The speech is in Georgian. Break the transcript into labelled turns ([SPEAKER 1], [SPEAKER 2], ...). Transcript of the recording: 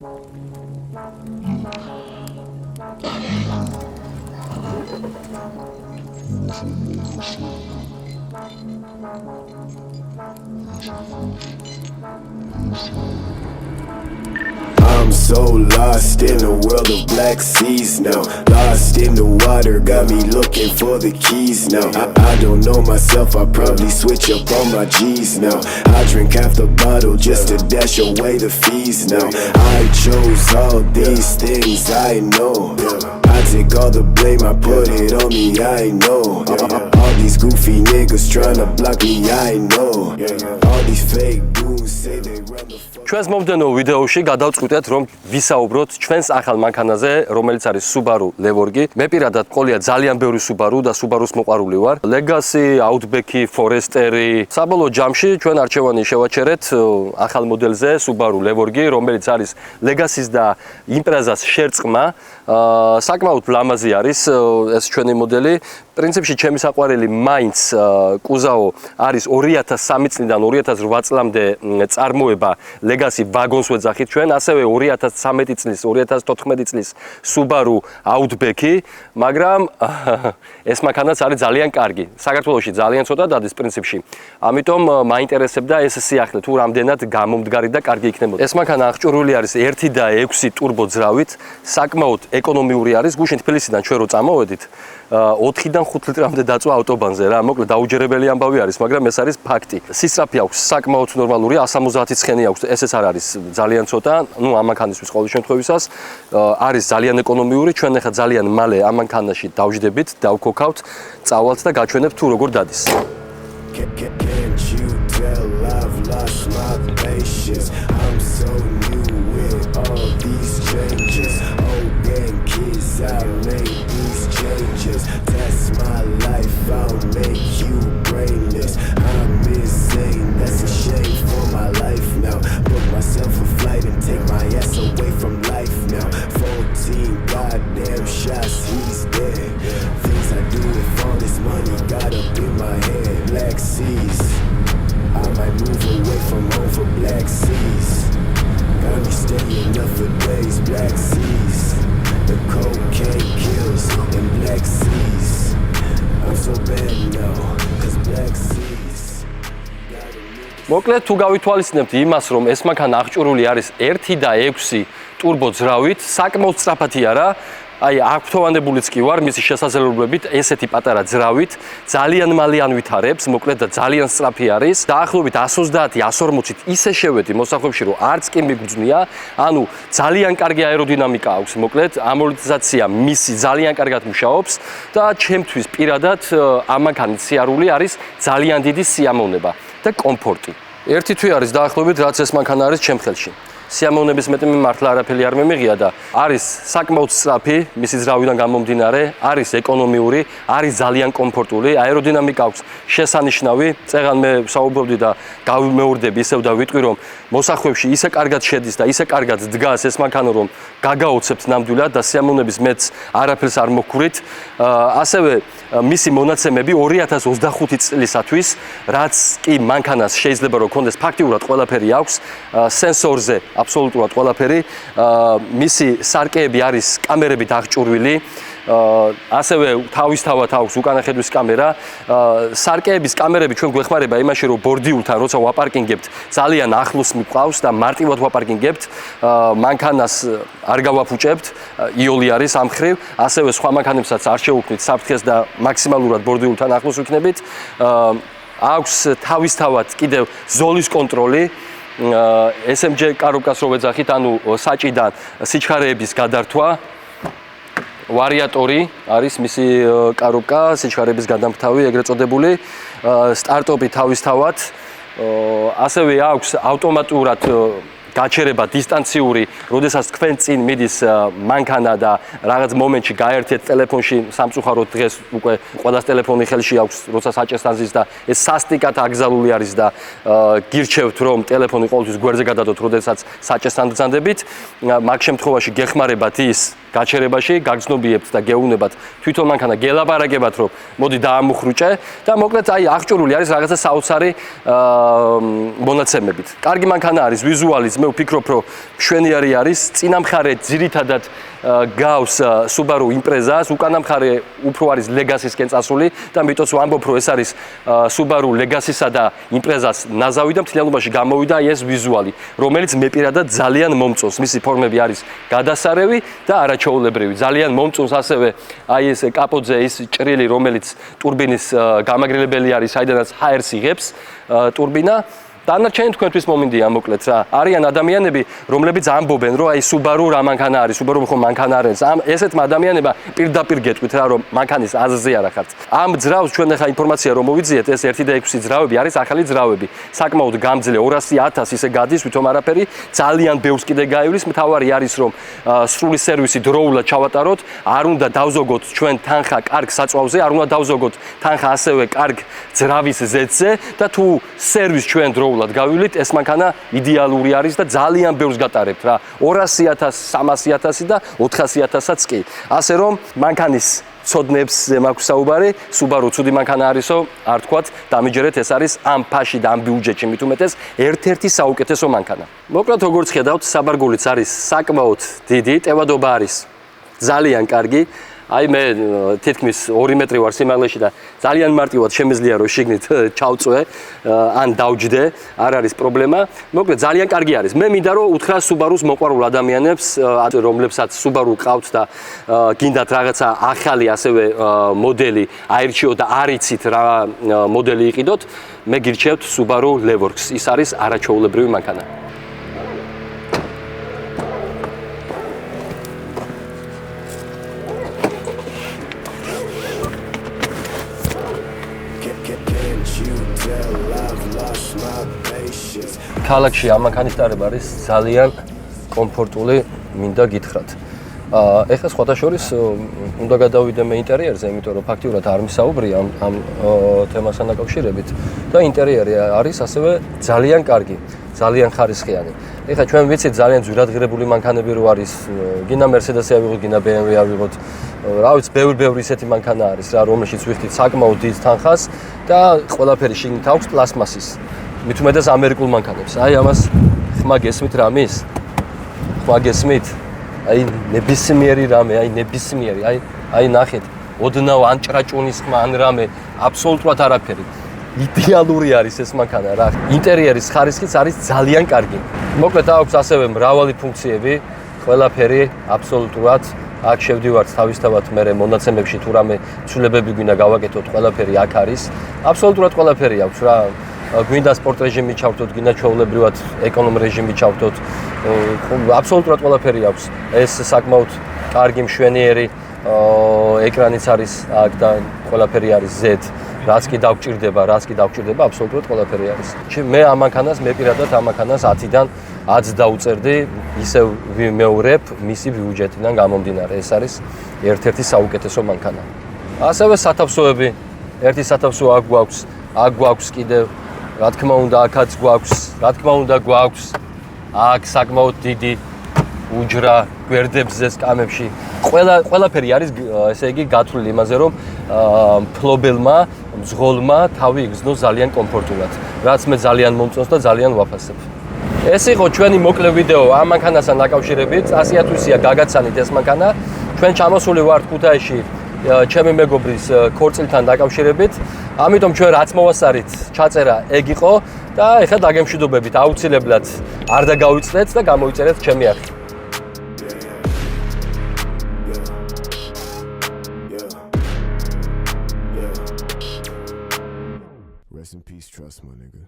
[SPEAKER 1] I'm so lost in a world of black seas now. Lost in the water, got me looking for the keys now. I don't know myself, I probably switch up on my G's now. I drink half the bottle just to dash away the fees now. I chose all these things, I know. I take all the blame, I put it on me, I know. All these goofy niggas tryna block me, I know. All these fake goons say they run the fuck.
[SPEAKER 2] ჩვენს მომდენო ვიდეოში გადავწყვიტეთ რომ ვისაუბროთ ჩვენს ახალ მანქანაზე, რომელიც არის Subaru Levorgi. მე პირადად ყოლია ძალიან ბევრი Subaru და Subaru-ს მოყვარული ვარ. Legacy, Outback-ი, Forester-ი. საბოლოო ჯამში ჩვენ არჩევანი შევაჩერეთ ახალ მოდელზე Subaru Levorgi, რომელიც არის Legacy-ს და Impreza-ს შერწყმა. საკმაოდ ლამაზი არის ეს ჩვენი მოდელი. პრინციპში ჩემი საყვარელი მაინც კუზაო არის 2003 წლიდან 2008 წლამდე წარმოება Legacy ვაგონს ვეძახით ჩვენ, ასევე 2013 წლის, 2014 წლის Subaru Outback-ი, მაგრამ ეს მანქანაც არის ძალიან კარგი. საქართველოში ძალიან ცოტა დადის პრინციპში. ამიტომ მაინტერესებდა ეს სიახლე თუ რამდენად გამომდგარი და კარგი იქნებოდა. ეს მანქანა აღჭურვილი არის 1.6 ტურბო ძრავით, საკმაოდ ეკონომიური არის. გუშინ თბილისიდან ჩვენ რო წამოვედით, 4-დან 5 ლიტრამდე დაწვა ავტობანზე რა. მოკლედ დაუჯერებელი ამბავი არის, მაგრამ ეს არის ფაქტი. სისწრაფე აქვს საკმაოდ ნორმალური, 170 ცხენი აქვს. ესეც არ არის ძალიან ცოტა, ну ამ მანქანისთვის ყოველ შემთხვევისას არის ძალიან ეკონომიური. ჩვენ ახლა ძალიან მალე ამ მანქანაში დავждებით, დავქოქავთ, წავალთ და გაჩვენებთ თუ როგორ დადის.
[SPEAKER 1] Can't you tell I've lost my patience? I'm so new with all these changes. Old kids, I made these changes. That's my life, I'll make you brainless. I'm insane, that's a shame for my life now. Book myself a flight and take my ass away from life now. 14 goddamn shots, he's dead. Things I do with all this money got up in my head. Black seas, I might move away from home for black seas. Got me staying up for days, black seas. The cocaine kills in black seas. I'm so bad now, cause black seas.
[SPEAKER 2] მოკლედ თუ გავითვალისწინებთ იმას, რომ ეს მანქანა აღჭურვილი არის 1.6 ტურბო ძრავით, საკმაოდ სწრაფათი არა. აი, აქტოვანებულიც კი ვარ მისი შესაძლებლობებით, ესეთი პატარა ძრავით, ძალიან მალე ანვითარებს, მოკლედ და ძალიან სწრაფი არის. დაახლოებით 130-140-ით ისე შევედი მოსახლეებში, რომ არც კი მიგრძნია, ანუ ძალიან კარგი აეროდინამიკა აქვს, მოკლედ ამორტიზაცია მისი ძალიან კარგად მუშაობს და ჩემთვის პირადად ამ მანქანის სიარული არის ძალიან დიდი სიამოვნება და კომფორტი. ერთი თვე არის დაახლოებით, რაც ეს მანქანა არის ჩემ ხელში. სიამოვნების მეტი მართლა არაფერი არ მემიღია და არის საკმაოდ სწრაფი, მისი ძრავიდან გამომდინარე, არის ეკონომიური, არის ძალიან კომფორტული, აეროდინამიკა აქვს შესანიშნავი. წეგან მე საუბრობდი და გავიმეორდები ისევ და ვიტყვი, რომ მოსახლეებში ისე კარგად შედის და ისე კარგად დგას ეს მანქანა, რომ გაგაოცებთ ნამდვილად და სიამოვნების მეც არაფერს არ მოგვქვრით. ასევე მისი მონაცემები 2025 წლისათვის, რაც კი მანქანას შეიძლება რომ კონდეს ფაქტიურად ყველაფერი აქვს, სენსორზე აბსოლუტურად ყველაფერი. მისი სარკეები არის კამერებით აღჭურვილი. ასევე თავისთავად აქვს უკანა ხედვის კამერა. სარკეების კამერები ჩვენ გვეხმარება იმაში, რომ ბორდიულთან როცა ვაპარკინგებთ, ძალიან ახლოს მიყავს და მარტივად ვაპარკინგებთ. მანქანას არ გავაფუჭებთ, იოლი არის ამ ხრივ. ასევე სხვა მანქანებსაც არ შევუქმნით საფრთხეს და მაქსიმალურად ბორდიულთან ახლოს ვიქნებით. აქვს თავისთავად კიდევ ზოლის კონტროლი. SMG კარობკას რო ვეძახით, ანუ საჭიდან სიჩქარეების გადართვა. ვარიატორი არის მისი კარობკა, სიჩქარეების გადამფთავი, ეგრეთ წოდებული. სტარტოპი თავისთავად. ასევე აქვს ავტომატურად გაჩერება დისტანციური, როდესაც თქვენ წინ მიდის მანქანა და რაღაც მომენტში გაერთიეთ ტელეფონში, სამწუხაროდ დღეს უკვე ყველას ტელეფონი ხელში აქვს, როცა საჭესთან ზის და ეს სასტიკად აკრძალული არის და გირჩევთ რომ ტელეფონი ყოველთვის გვერდზე გადადოთ, როდესაც საჭესთან გძანდებით. მაგ შემთხვევაში გეხმარებათ ის გაჩერებაში, გაგრძნობიებთ და გეუბნებათ თვითონ მანქანა გელაპარაკებათ, რომ მოდი დაამუხრუჭე და მოკლედ აი აღჭურვილი არის რაღაცა საოცარი მონაცემებით. კარგი მანქანა არის, ვიზუალიც მე ვფიქრობ, რომ მშვენიერი არის. წინა მხარე ძირითადად გავს Subaru Impreza-ს, უკანა მხარე უფრო არის Legacy-სკენ წასული და მითქოს ვამბობ, რომ ეს არის Subaru Legacy-სა და Impreza-ს ნაზავი და მთლიანობაში გამოვიდა ეს ვიზუალი, რომელიც მე პირადად ძალიან მომწონს. მისი ფორმები არის გადასარევი და არაჩვეულებრივი. ძალიან მომწონს ასევე აი ეს კაპოტზე ის ჭრილი, რომელიც ტურბინის გამაგრილებელი არის, საიდანაც ჰაერს იღებს ტურბინა. დანარჩენი თქვენთვის მომინდია მოკლედ რა. არიან ადამიანები, რომლებიც ამბობენ, რომ აი Subaru რა მანქანა არის, Subaru ხომ მანქანა არის. ესეთმა ადამიანებმა პირდაპირ გეტყვით რა, რომ მანქანის აზრზე არა ხართ. ამ ძრავს ჩვენ ახლა ინფორმაცია რომ მოვიძიეთ, ეს 1.6 ძრავები არის ახალი ძრავები. საკმაოდ გამძლე 200.000 ისე გადის, ვითომ არაფერი ძალიან ბევრს კიდე გაივლის. მთავარი არის რომ სრული სერვისი დროულად ჩავატაროთ, არ უნდა დავზოგოთ ჩვენ თანხა კარგ საწვავზე, არ უნდა დავზოგოთ თანხა ასევე კარგ ძრავის ზეთზე და თუ სერვის ჩვენ დროულად გავივლით, ეს მანქანა იდეალური არის და ძალიან ბევრს გატარებთ რა. 200.000, 300.000 და 400.000-აც კი. ასე რომ მანქანის ცოდნებს მაქვს საუბარი, Subaru ცუდი მანქანა არისო, არ თქვათ, დამიჯერეთ, ეს არის ამ ფაში და ამ ბიუჯეტში მით უმეტეს ერთ-ერთი საუკეთესო მანქანა. მოკლედ როგორც ხედავთ, საბარგულიც არის საკმაოდ დიდი, ტევადობა არის ძალიან კარგი. აი მე თითქმის 2 მეტრი ვარ სიმაღლეში და ძალიან მარტივად შემიძლია რომ შიგნით ჩავწვე ან დავჯდე, არ არის პრობლემა. მოკლედ ძალიან კარგი არის. მე მინდა რომ უთხრა Subaru-ს მოყვარულ ადამიანებს, რომლებსაც Subaru ყავთ და გინდათ რაღაცა ახალი ასევე მოდელი აირჩიოთ და არიცით რა მოდელი იყიდოთ, მე გირჩევთ Subaru Levorx. ის არის არაჩვეულებრივი მანქანა. ქალაქში ამ მანქანის დარება არის ძალიან კომფორტული, მინდა გითხრათ. ეხლა სხვათა შორის უნდა გადავიდე მე ინტერიერზე, იმიტომ რომ ფაქტიურად არ მისაუბრია ამ თემასთან დაკავშირებით და ინტერიერი არის ასევე ძალიან კარგი, ძალიან ხარისხიანი. ეხლა ჩვენ ვიცით ძალიან ძვირადღირებული მანქანები რო არის, გინდა Mercedes-ი ავიღოთ, გინდა BMW-ი ავიღოთ. რა ვიცი, ბევრი ისეთი მანქანა არის რა, რომელშიც ვიხდით საკმაოდ დიდ თანხას და ყველაფერი შიგნით აქვს პლასმასის. მით უმეტეს ამერიკულ მანქანებს. აი ამას ხმა გესმით რამის? ხმა გესმით? აი ნებისმიერი რამე, აი ნებისმიერი, აი ნახეთ, ოდნავ ან ჭრაჭუნის ხმა ან რამე, აბსოლუტურად არაფერი. იდეალური არის ეს მანქანა რა. ინტერიერის ხარისხიც არის ძალიან კარგი. მოკლედ აქვს ასევე მრავალი ფუნქციები, ყველაფერი აბსოლუტურად აქ შევდივართ თავისთავად მე მონაცემებში თუ რამე ცვლილებები გვინდა გავაკეთოთ, ყველაფერი აქ არის. აბსოლუტურად ყველაფერი აქვს რა. გვინდა სპორტ რეჟიმი ჩავთოთ, გინდა ჩვეულებრივად ეკონომ რეჟიმი ჩავთოთ. აბსოლუტურად ყველაფერი აქვს. ეს საკმაოდ კარგი მშვენიერი ეკრანიც არის აქ და ყველაფერი არის Z. რაც კი დაგჭირდება, აბსოლუტურად ყველაფერი არის. მე ამ მანქანას, მე პირადად ამ მანქანას 10-დან 10 დავუწერდი, ისევ ვიმეორებ მისი ბიუჯეტიდან გამომდინარე. ეს არის ერთ-ერთი საუკეთესო მანქანა. ასევე სათავსოები, ერთი სათავსო აქ გვაქვს კიდევ, რა თქმა უნდა, აქაც გვაქვს. აქ საკმაოდ დიდი უჯრა გვერდებზე, სკამებში. ყველაფერი არის, ესე იგი, გათვლილი იმაზე, რომ მფლობელმა, მძღოლმა თავი იგრძნოს ძალიან კომფორტულად, რაც მე ძალიან მომწონს და ძალიან ვაფასებ. ეს იყო ჩვენი მოკლე ვიდეო ამ მანქანასთან დაკავშირებით. 100.000-ია გაგაცანით ეს მანქანა. ჩვენ ჩამოსული ვართ ქუთაისში ჩემი მეგობრის ქორწილთან დაკავშირებით. ამიტომ ჩვენ რაც მოვასწარით, ჩაწერა ეგ იყო და ეხლა დაგემშვიდობებით აუცილებლად არ დაგავიწყდეთ და გამოიწერეთ ჩემი არხი.
[SPEAKER 1] Rest in peace, trust my nigga.